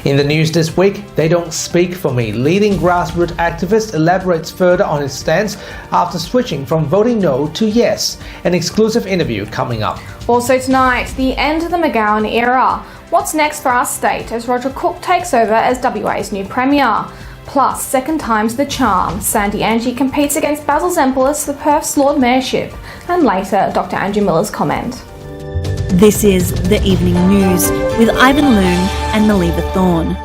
In the news this week, They Don't Speak For Me. Leading grassroots activist elaborates further on his stance after switching from voting no to yes. An exclusive interview coming up. Also tonight, the end of the McGowan era. What's next for our state as Roger Cook takes over as WA's new Premier? Plus, second time's the charm. Sandy Angie competes against Basil Zempilas for Perth's Lord Mayorship. And later, Dr. Andrew Miller's comment. This is The Evening News with Ivan Loon and Maliva Thorne.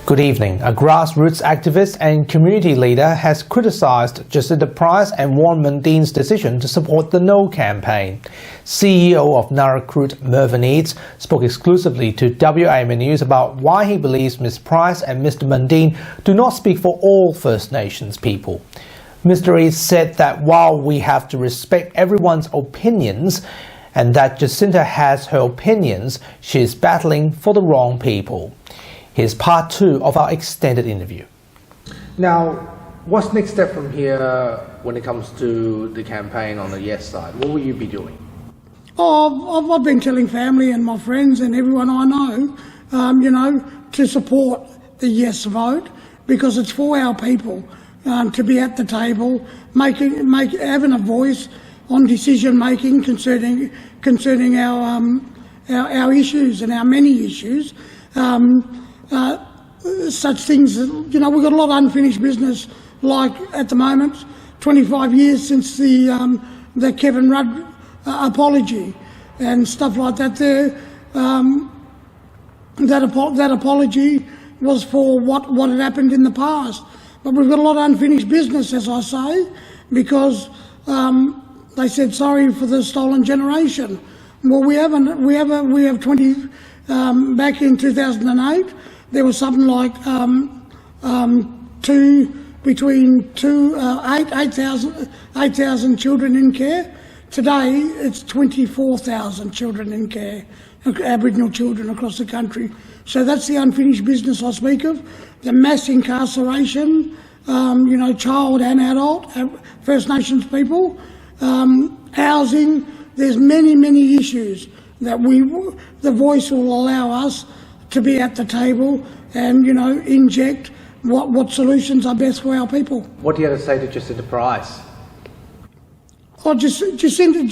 Good evening. A grassroots activist and community leader has criticised Jacinta Price and Warren Mundine's decision to support the No campaign. CEO of Narracruit Mervyn Eads spoke exclusively to WAMA News about why he believes Ms Price and Mr Mundine do not speak for all First Nations people. Mr Eads said that while we have to respect everyone's opinions, and that Jacinta has her opinions, she is battling for the wrong people. Here's part 2 of our extended interview. Now, what's next step from here when it comes to the campaign on the yes side? What will you be doing? Oh, I've been telling family and my friends and everyone I know, to support the yes vote, because it's for our people to be at the table, having a voice on decision making concerning our issues and our many issues. Such things, we've got a lot of unfinished business, like at the moment, 25 years since the Kevin Rudd apology and stuff like that there. That apology was for what had happened in the past. But we've got a lot of unfinished business, as I say, because they said sorry for the stolen generation. Well, we have 20. Back in 2008, there was something like 8,000 children in care. Today, it's 24,000 children in care, Aboriginal children across the country. So that's the unfinished business I speak of. The mass incarceration, child and adult, First Nations people, housing. There's many issues that the voice will allow us to be at the table and, inject what solutions are best for our people. What do you have to say to Jacinta Price? Oh, Jacinta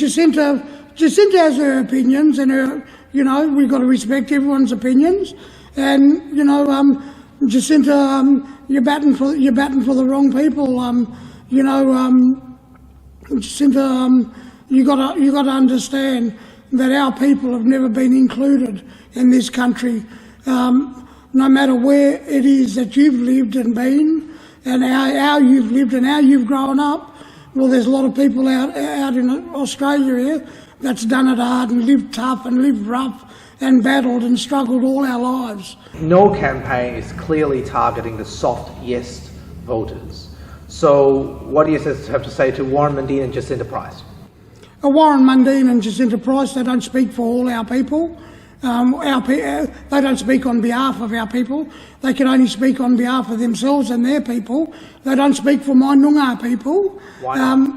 has her opinions, and we've got to respect everyone's opinions. And Jacinta, you're batting for the wrong people. Jacinta, you got to understand that our people have never been included in this country. No matter where it is that you've lived and been, and how you've lived and how you've grown up, well, there's a lot of people out in Australia here that's done it hard and lived tough and lived rough and battled and struggled all our lives. No campaign is clearly targeting the soft yes voters. So what do you have to say to Warren Mundine and Jacinta Price? Warren Mundine and Jacinta Price, they don't speak for all our people. They don't speak on behalf of our people. They can only speak on behalf of themselves and their people. They don't speak for my Noongar people. Why not?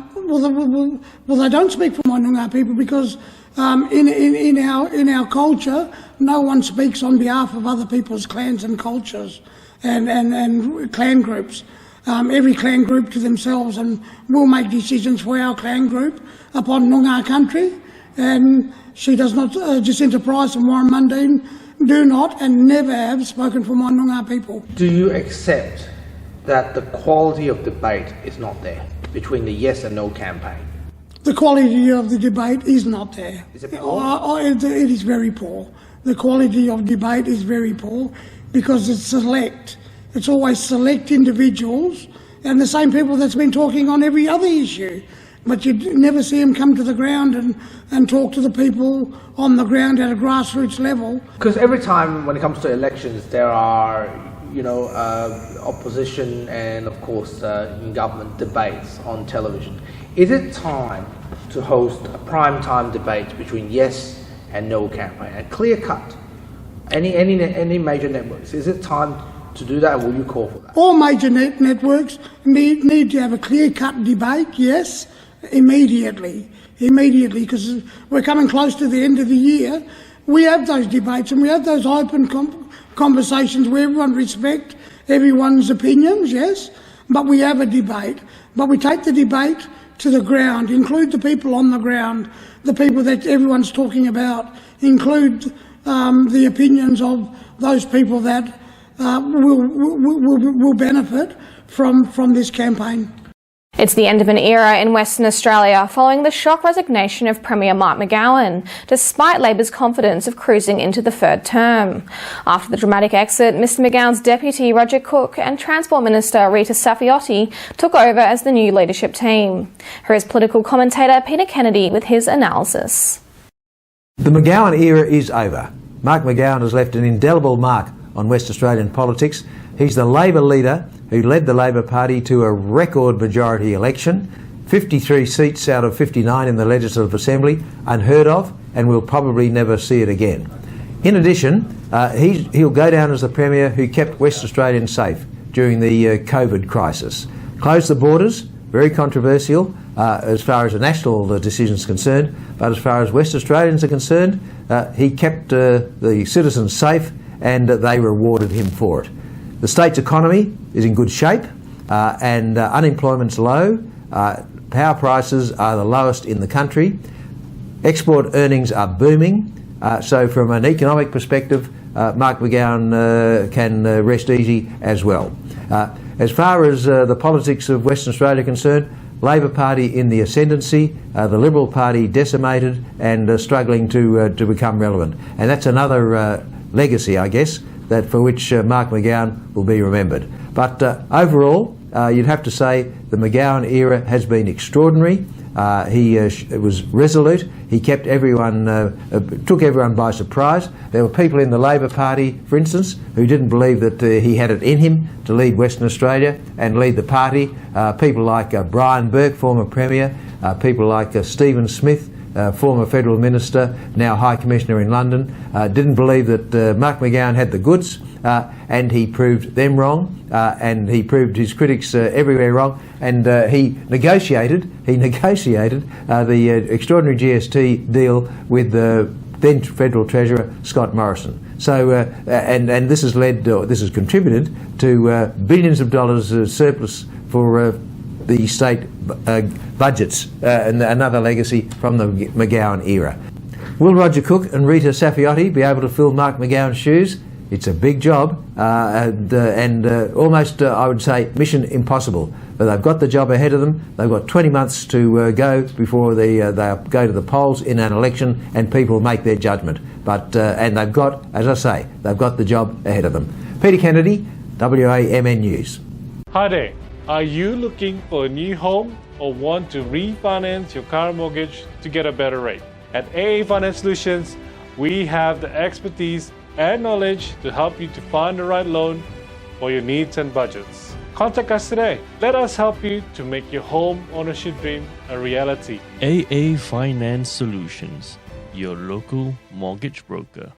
Well, they don't speak for my Noongar people because in our culture, no one speaks on behalf of other people's clans and cultures and clan groups. Every clan group to themselves, and we'll make decisions for our clan group upon Noongar country. And she does not, Jacinta Price and Warren Mundine do not and never have spoken for my Noongar people. Do you accept that the quality of debate is not there between the yes and no campaign? The quality of the debate is not there. Is it poor? It is very poor. The quality of debate is very poor because it's select. It's always select individuals and the same people that's been talking on every other issue. But you never see them come to the ground and talk to the people on the ground at a grassroots level. Because every time when it comes to elections, there are, opposition and, of course, government debates on television. Is it time to host a prime-time debate between yes and no campaign, a clear cut? Any major networks, is it time to do that, or will you call for that? All major networks need to have a clear-cut debate, yes, immediately, because we're coming close to the end of the year. We have those debates and we have those open conversations where everyone respect everyone's opinions, yes, but we have a debate. But we take the debate to the ground, include the people on the ground, the people that everyone's talking about, include the opinions of those people that will benefit from this campaign. It's the end of an era in Western Australia following the shock resignation of Premier Mark McGowan, despite Labor's confidence of cruising into the third term. After the dramatic exit, Mr McGowan's deputy Roger Cook and Transport Minister Rita Safiotti took over as the new leadership team. Here is political commentator Peter Kennedy with his analysis. The McGowan era is over. Mark McGowan has left an indelible mark on West Australian politics. He's the Labor leader who led the Labor Party to a record majority election, 53 seats out of 59 in the Legislative Assembly, unheard of, and we'll probably never see it again. In addition, he'll go down as the Premier who kept West Australians safe during the COVID crisis. Closed the borders, very controversial as far as the national decision is concerned, but as far as West Australians are concerned, he kept the citizens safe and they rewarded him for it. The state's economy is in good shape and unemployment's low. Power prices are the lowest in the country. Export earnings are booming. So from an economic perspective, Mark McGowan can rest easy as well. As far as the politics of Western Australia are concerned, Labor Party in the ascendancy, the Liberal Party decimated and struggling to become relevant. And that's another legacy, I guess, that for which Mark McGowan will be remembered. But overall, you'd have to say the McGowan era has been extraordinary. He was resolute. He kept everyone, took everyone by surprise. There were people in the Labor Party, for instance, who didn't believe that he had it in him to lead Western Australia and lead the party. People like Brian Burke, former Premier, people like Stephen Smith, former Federal Minister, now High Commissioner in London, didn't believe that Mark McGowan had the goods, and he proved them wrong, and he proved his critics everywhere wrong, and he negotiated the extraordinary GST deal with the then Federal Treasurer Scott Morrison. So, and this has led, or this has contributed to billions of dollars surplus for the state budgets, and another legacy from the McGowan era. Will Roger Cook and Rita Safiotti be able to fill Mark McGowan's shoes? It's a big job and almost, I would say, mission impossible. But they've got the job ahead of them. They've got 20 months to go before they go to the polls in an election and people make their judgment. But and they've got, as I say, they've got the job ahead of them. Peter Kennedy, WAMN News. Hi there. Are you looking for a new home or want to refinance your car mortgage to get a better rate? At AA Finance Solutions, we have the expertise and knowledge to help you to find the right loan for your needs and budgets. Contact us today. Let us help you to make your home ownership dream a reality. AA Finance Solutions, your local mortgage broker.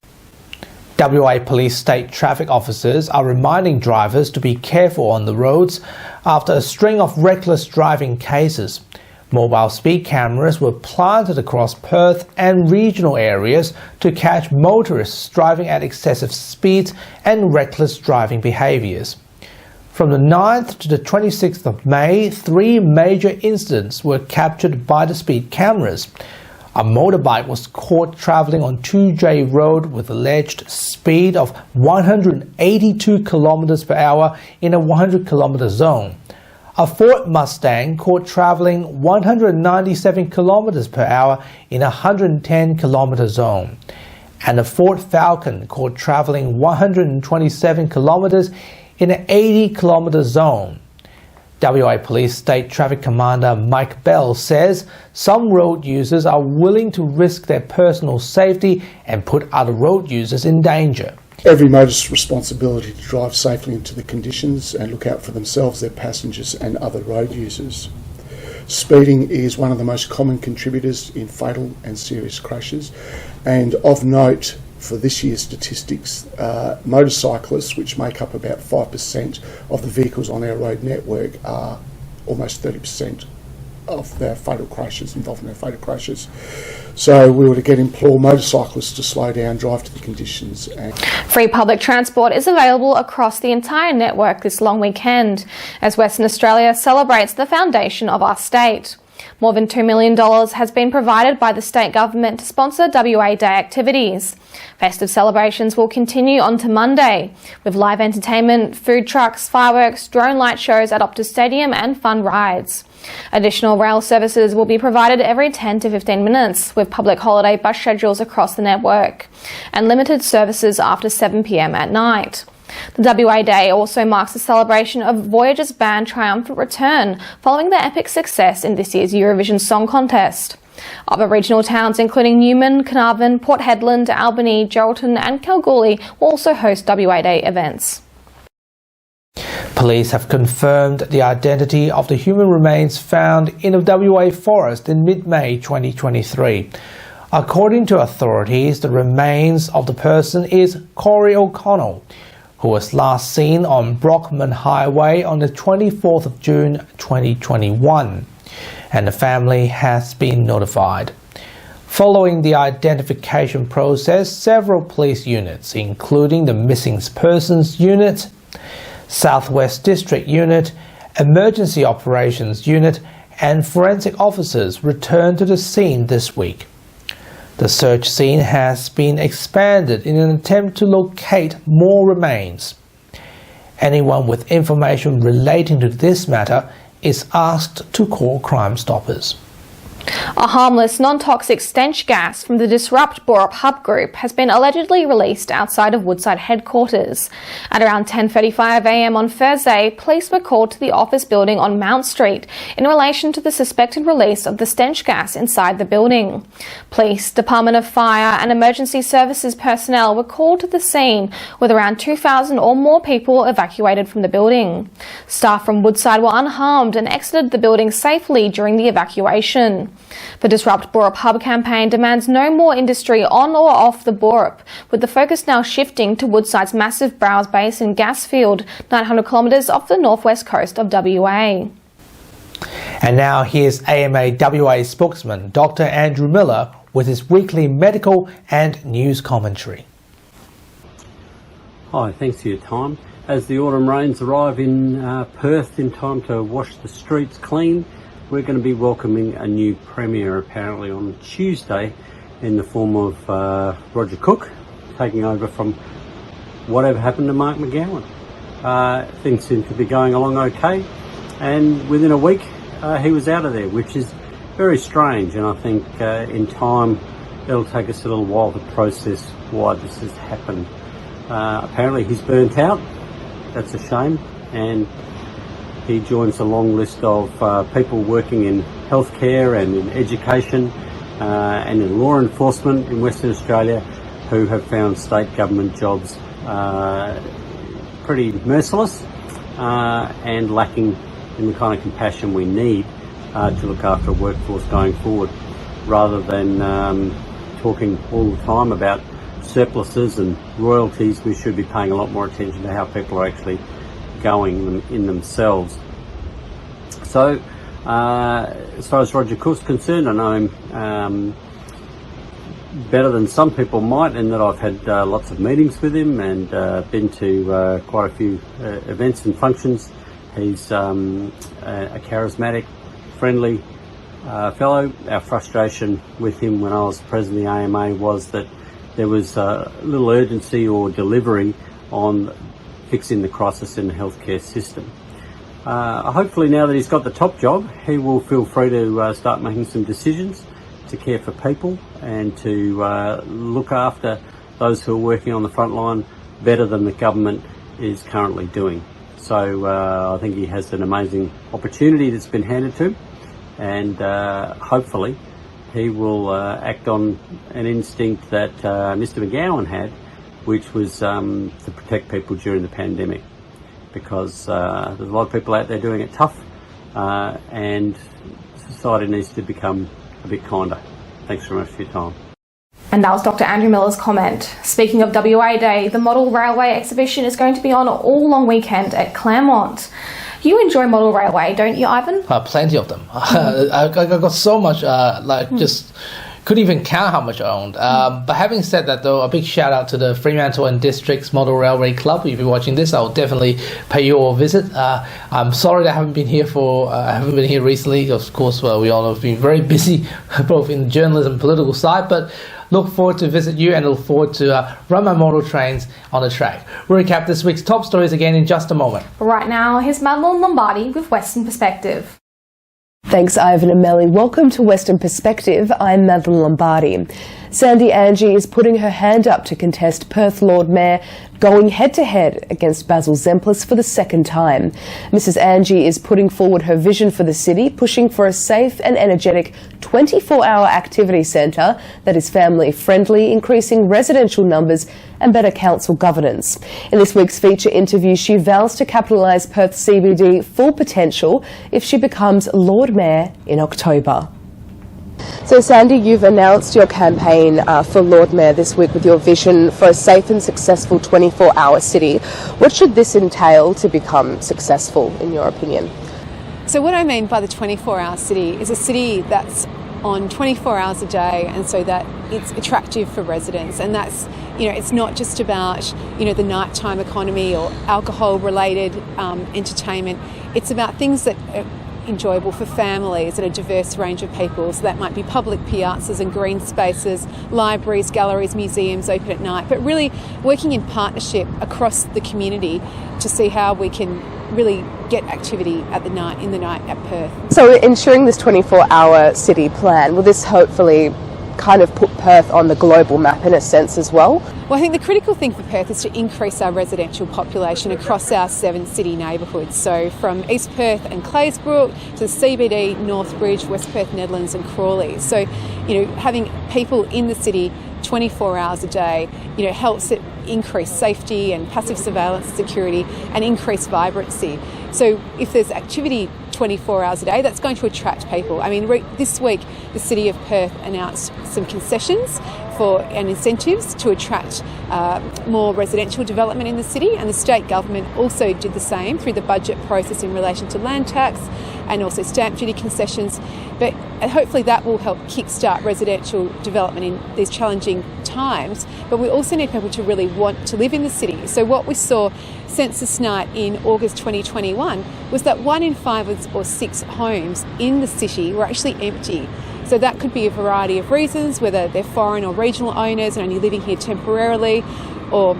WA Police State Traffic Officers are reminding drivers to be careful on the roads after a string of reckless driving cases. Mobile speed cameras were planted across Perth and regional areas to catch motorists driving at excessive speeds and reckless driving behaviours. From the 9th to the 26th of May, 3 major incidents were captured by the speed cameras. A motorbike was caught travelling on 2J Road with alleged speed of 182 km per hour in a 100 km zone. A Ford Mustang caught travelling 197 km per hour in a 110 km zone. And a Ford Falcon caught travelling 127 km in an 80 km zone. WA Police State Traffic Commander Mike Bell says some road users are willing to risk their personal safety and put other road users in danger. Every motorist's responsibility to drive safely into the conditions and look out for themselves, their passengers and other road users. Speeding is one of the most common contributors in fatal and serious crashes, and of note for this year's statistics, motorcyclists, which make up about 5% of the vehicles on our road network, are almost 30% their fatal crashes, involved in their fatal crashes. So we would again implore motorcyclists to slow down, drive to the conditions. Free public transport is available across the entire network this long weekend as Western Australia celebrates the foundation of our state. More than $2 million has been provided by the state government to sponsor WA Day activities. Festive celebrations will continue on to Monday, with live entertainment, food trucks, fireworks, drone light shows at Optus Stadium and fun rides. Additional rail services will be provided every 10 to 15 minutes, with public holiday bus schedules across the network, and limited services after 7 p.m. at night. The WA Day also marks the celebration of Voyager's band triumphant return following their epic success in this year's Eurovision Song Contest. Other regional towns including Newman, Carnarvon, Port Hedland, Albany, Geraldton and Kalgoorlie will also host WA Day events. Police have confirmed the identity of the human remains found in a WA forest in mid-May 2023. According to authorities, the remains of the person is Corey O'Connell, who was last seen on Brockman Highway on the 24th of June 2021, and the family has been notified. Following the identification process, several police units, including the Missing Persons Unit, Southwest District Unit, Emergency Operations Unit, and forensic officers returned to the scene this week. The search scene has been expanded in an attempt to locate more remains. Anyone with information relating to this matter is asked to call Crime Stoppers. A harmless, non-toxic stench gas from the Disrupt Borup Hub Group has been allegedly released outside of Woodside headquarters. At around 10:35 a.m. on Thursday, police were called to the office building on Mount Street in relation to the suspected release of the stench gas inside the building. Police, Department of Fire and Emergency Services personnel were called to the scene, with around 2,000 or more people evacuated from the building. Staff from Woodside were unharmed and exited the building safely during the evacuation. The Disrupt Borup Hub campaign demands no more industry on or off the Borup, with the focus now shifting to Woodside's massive Browse Basin gas field, 900 kilometres off the northwest coast of WA. And now here's AMA WA spokesman Dr. Andrew Miller with his weekly medical and news commentary. Hi, thanks for your time. As the autumn rains arrive in Perth in time to wash the streets clean, we're going to be welcoming a new Premier apparently on Tuesday in the form of Roger Cook, taking over from whatever happened to Mark McGowan. Things seem to be going along okay, and within a week he was out of there, which is very strange, and I think in time it'll take us a little while to process why this has happened. Apparently he's burnt out, that's a shame, and he joins a long list of people working in healthcare and in education and in law enforcement in Western Australia who have found state government jobs pretty merciless and lacking in the kind of compassion we need to look after a workforce going forward. Rather than talking all the time about surpluses and royalties, we should be paying a lot more attention to how people are actually going in themselves. So, as far as Roger Cook's concerned, I know him better than some people might, in that I've had lots of meetings with him and been to quite a few events and functions. He's a charismatic, friendly fellow. Our frustration with him when I was president of the AMA was that there was little urgency or delivery on fixing the crisis in the healthcare system. Hopefully now that he's got the top job, he will feel free to start making some decisions to care for people and to look after those who are working on the front line better than the government is currently doing. So I think he has an amazing opportunity that's been handed to him, and hopefully he will act on an instinct that Mr. McGowan had, which was to protect people during the pandemic, because there's a lot of people out there doing it tough, and society needs to become a bit kinder. Thanks very much for your time. And that was Dr. Andrew Miller's comment. Speaking of WA Day, the Model Railway exhibition is going to be on all long weekend at Claremont. You enjoy model railway, don't you, Ivan? Plenty of them. I got so much, just couldn't even count how much I owned. But having said that, though, a big shout out to the Fremantle and Districts Model Railway Club. If you're watching this, I'll definitely pay you a visit. I'm sorry that I haven't been here recently. Of course, we all have been very busy, both in journalism and political side, but look forward to visit you and look forward to run my model trains on the track. We'll recap this week's top stories again in just a moment. Right now, here's Madeline Lombardi with Western Perspective. Thanks, Ivan and Melly. Welcome to Western Perspective. I'm Madeline Lombardi. Sandy Angie is putting her hand up to contest Perth Lord Mayor, going head-to-head against Basil Zemplis for the second time. Mrs Angie is putting forward her vision for the city, pushing for a safe and energetic 24-hour activity centre that is family-friendly, increasing residential numbers and better council governance. In this week's feature interview, she vows to capitalise Perth CBD full potential if she becomes Lord Mayor in October. So Sandy, you've announced your campaign for Lord Mayor this week with your vision for a safe and successful 24-hour city. What should this entail to become successful, in your opinion? So what I mean by the 24-hour city is a city that's on 24 hours a day, and so that it's attractive for residents. And that's, it's not just about, the nighttime economy or alcohol-related entertainment. It's about things that are enjoyable for families and a diverse range of people. So that might be public piazzas and green spaces, libraries, galleries, museums open at night, but really working in partnership across the community to see how we can really get activity in the night at Perth. So ensuring this 24-hour city plan, will this hopefully kind of put Perth on the global map in a sense as well? Well, I think the critical thing for Perth is to increase our residential population across our 7 city neighbourhoods. So from East Perth and Claysbrook to the CBD, Northbridge, West Perth, Nedlands and Crawley. So, having people in the city 24 hours a day, helps it increase safety and passive surveillance security and increase vibrancy. So if there's activity 24 hours a day, that's going to attract people. I mean, this week the City of Perth announced some concessions and incentives to attract more residential development in the city, and the state government also did the same through the budget process in relation to land tax and also stamp duty concessions. But hopefully that will help kickstart residential development in these challenging times. But we also need people to really want to live in the city. So what we saw census night in August 2021 was that 1 in 5 or 6 homes in the city were actually empty. So that could be a variety of reasons, whether they're foreign or regional owners and only living here temporarily, or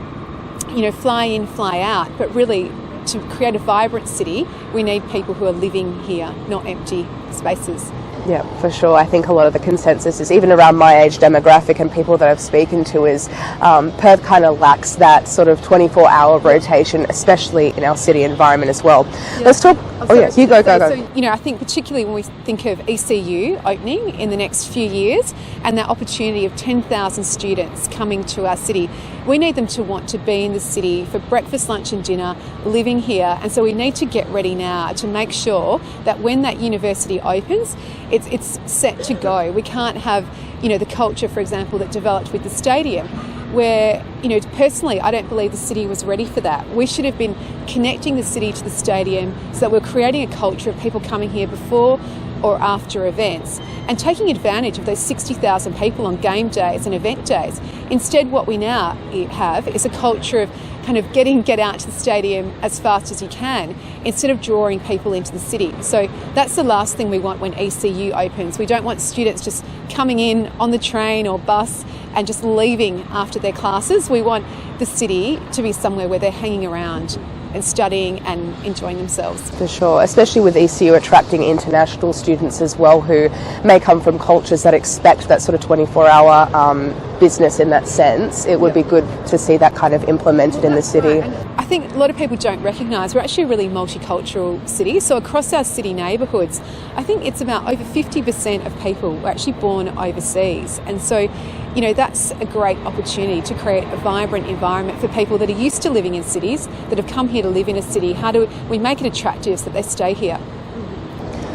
fly in, fly out. But really, to create a vibrant city, we need people who are living here, not empty spaces. Yeah, for sure. I think a lot of the consensus is, even around my age demographic and people that I've spoken to, is Perth kind of lacks that sort of 24-hour rotation, especially in our city environment as well. Yeah. Let's talk. You go. So, I think particularly when we think of ECU opening in the next few years and that opportunity of 10,000 students coming to our city, we need them to want to be in the city for breakfast, lunch and dinner, living here. And so we need to get ready now to make sure that when that university opens, it's set to go. We can't have, the culture, for example, that developed with the stadium, where, personally, I don't believe the city was ready for that. We should have been connecting the city to the stadium so that we're creating a culture of people coming here before or after events and taking advantage of those 60,000 people on game days and event days. Instead, what we now have is a culture of kind of get out to the stadium as fast as you can instead of drawing people into the city. So that's the last thing we want when ECU opens. We don't want students just coming in on the train or bus and just leaving after their classes. We want the city to be somewhere where they're hanging around and studying and enjoying themselves. For sure, especially with ECU attracting international students as well, who may come from cultures that expect that sort of 24-hour business in that sense. It would be good to see that kind of implemented in the city. I think a lot of people don't recognise we're actually a really multicultural city. So across our city neighbourhoods, I think it's about over 50% of people were actually born overseas. And so, that's a great opportunity to create a vibrant environment for people that are used to living in cities, that have come here to live in a city. How do we make it attractive so that they stay here?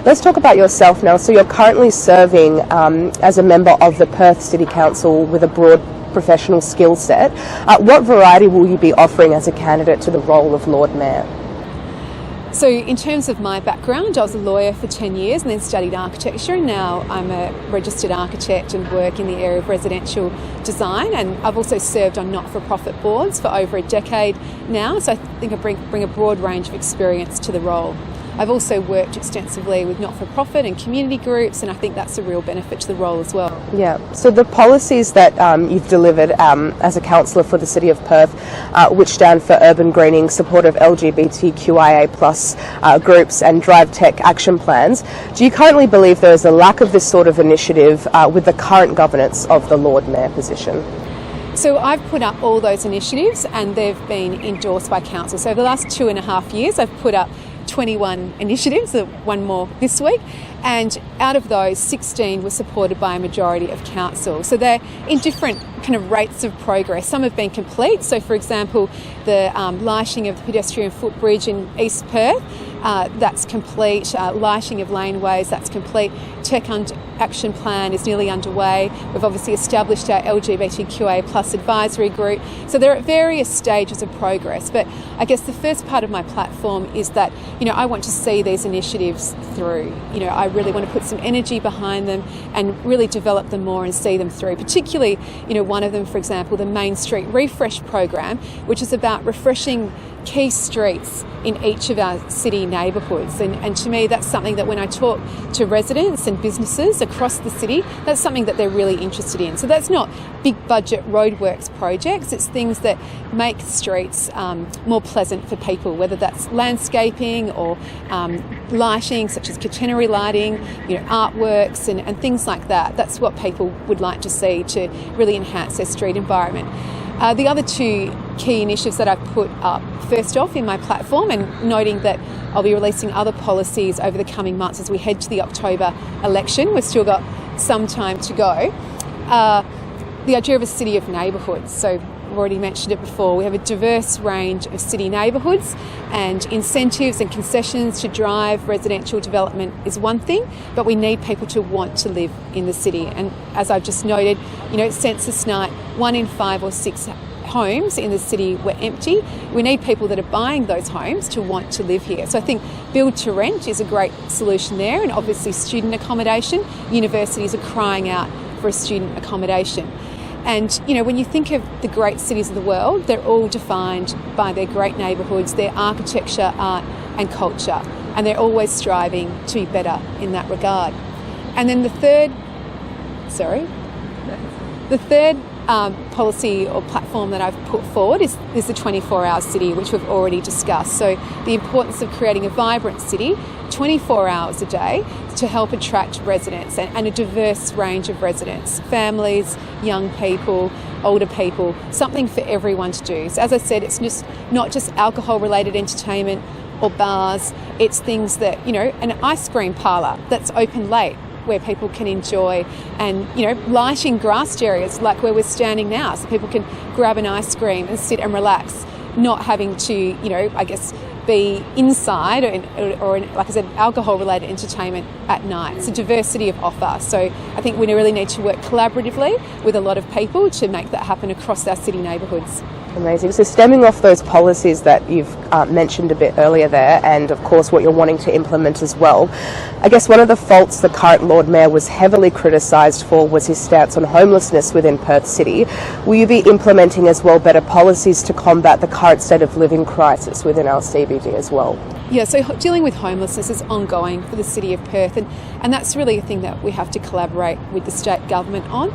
Let's talk about yourself now. So you're currently serving as a member of the Perth City Council with a broad professional skill set. What variety will you be offering as a candidate to the role of Lord Mayor? So in terms of my background, I was a lawyer for 10 years and then studied architecture, and now I'm a registered architect and work in the area of residential design, and I've also served on not-for-profit boards for over a decade now, so I think I bring a broad range of experience to the role. I've also worked extensively with not-for-profit and community groups, and I think that's a real benefit to the role as well. Yeah, so the policies that you've delivered as a councillor for the City of Perth, which stand for urban greening, support of LGBTQIA+ groups and drive tech action plans, do you currently believe there is a lack of this sort of initiative with the current governance of the Lord Mayor position? So I've put up all those initiatives and they've been endorsed by council. So over the last 2.5 years, I've put up 21 initiatives, one more this week, and out of those 16 were supported by a majority of council. So they're in different kind of rates of progress. Some have been complete, so for example the lighting of the pedestrian footbridge in East Perth, that's complete. Lighting of laneways, that's complete. Tech action plan is nearly underway. We've obviously established our LGBTQA+ advisory group. So they're at various stages of progress. But I guess the first part of my platform is that, I want to see these initiatives through. I really want to put some energy behind them and really develop them more and see them through. Particularly, one of them, for example, the Main Street Refresh program, which is about refreshing key streets in each of our city neighbourhoods, and to me that's something that when I talk to residents and businesses across the city, that's something that they're really interested in. So that's not big budget roadworks projects, it's things that make streets more pleasant for people, whether that's landscaping or lighting such as catenary lighting, artworks and things like that. That's what people would like to see to really enhance their street environment. The other two key initiatives that I've put up, first off in my platform, and noting that I'll be releasing other policies over the coming months as we head to the October election, we've still got some time to go, the idea of a city of neighbourhoods. So I've already mentioned it before, we have a diverse range of city neighbourhoods, and incentives and concessions to drive residential development is one thing, but we need people to want to live in the city. And as I've just noted, census night, 1 in 5 or 6 homes in the city were empty. We need people that are buying those homes to want to live here. So I think build to rent is a great solution there, and obviously student accommodation. Universities are crying out for a student accommodation. And, when you think of the great cities of the world, they're all defined by their great neighbourhoods, their architecture, art and culture, and they're always striving to be better in that regard. And then the third policy or platform that I've put forward is the 24-hour city, which we've already discussed. So the importance of creating a vibrant city 24 hours a day to help attract residents and a diverse range of residents, families, young people, older people, something for everyone to do. So as I said, it's not just alcohol-related entertainment or bars, it's things that, an ice cream parlour that's open late, where people can enjoy, and lighting grassed areas like where we're standing now, so people can grab an ice cream and sit and relax, not having to be inside or like I said, alcohol related entertainment at night. It's a diversity of offer, so I think we really need to work collaboratively with a lot of people to make that happen across our city neighbourhoods. Amazing. So stemming off those policies that you've mentioned a bit earlier there, and of course what you're wanting to implement as well, I guess one of the faults the current Lord Mayor was heavily criticised for was his stance on homelessness within Perth City. Will you be implementing as well better policies to combat the current state of living crisis within our CBD as well? Yeah, so dealing with homelessness is ongoing for the City of Perth, and that's really a thing that we have to collaborate with the state government on.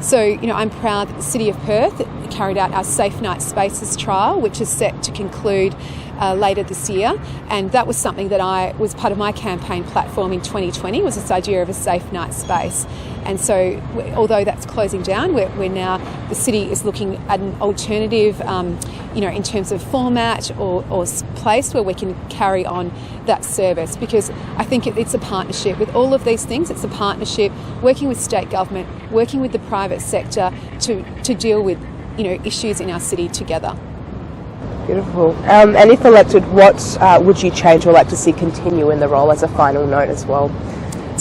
So, I'm proud that the City of Perth carried out our Safe Night Spaces trial, which is set to conclude later this year, and that was something that was part of my campaign platform in 2020, was this idea of a safe night space. And so although that's closing down, we're now, the city is looking at an alternative, in terms of format or place where we can carry on that service, because I think it's a partnership with all of these things. It's a partnership working with state government, working with the private sector to deal with issues in our city together. Beautiful. And if elected, what would you change or like to see continue in the role as a final note as well?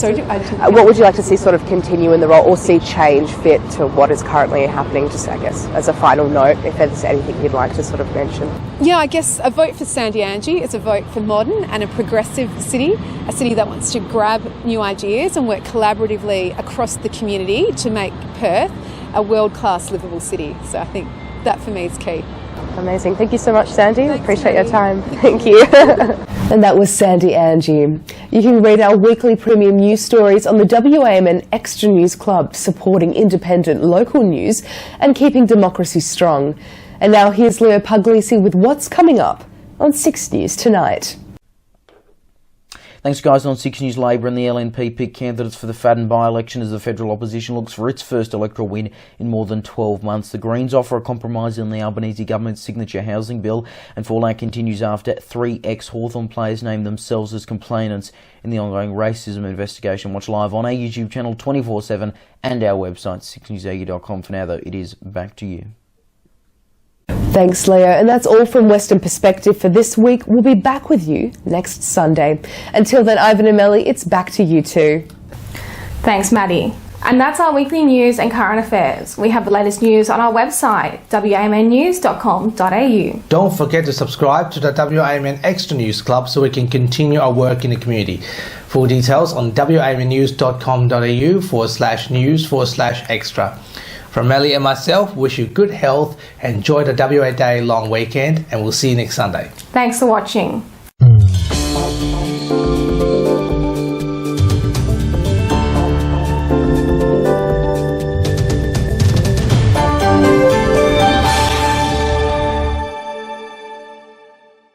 What would you like to see sort of continue in the role or see change fit to what is currently happening, just I guess as a final note, if there's anything you'd like to sort of mention? Yeah, I guess a vote for Sandy Angie is a vote for modern and a progressive city, a city that wants to grab new ideas and work collaboratively across the community to make Perth a world-class livable city. So I think that for me is key. Amazing. Thank you so much, Sandy. Thanks, Appreciate Sandy. your time. Thank you. And that was Sandy Angie. You can read our weekly premium news stories on the WAMN Extra News Club, supporting independent local news and keeping democracy strong. And now here's Leo Puglisi with what's coming up on 6 News Tonight. Thanks, guys. On 6 News, Labor and the LNP pick candidates for the Fadden by-election as the federal opposition looks for its first electoral win in more than 12 months. The Greens offer a compromise on the Albanese government's signature housing bill, and fallout continues after 3 ex-Hawthorn players named themselves as complainants in the ongoing racism investigation. Watch live on our YouTube channel 24/7 and our website 6newsaggie.com. For now, though, it is back to you. Thanks, Leo. And that's all from Western Perspective for this week. We'll be back with you next Sunday. Until then, Ivan and Melly, it's back to you two. Thanks, Maddie. And that's our weekly news and current affairs. We have the latest news on our website, wamnnews.com.au. Don't forget to subscribe to the WAMN Extra News Club so we can continue our work in the community. Full details on wamnnews.com.au/news/extra. From Melly and myself, wish you good health, enjoy the WA Day long weekend, and we'll see you next Sunday. Thanks for watching.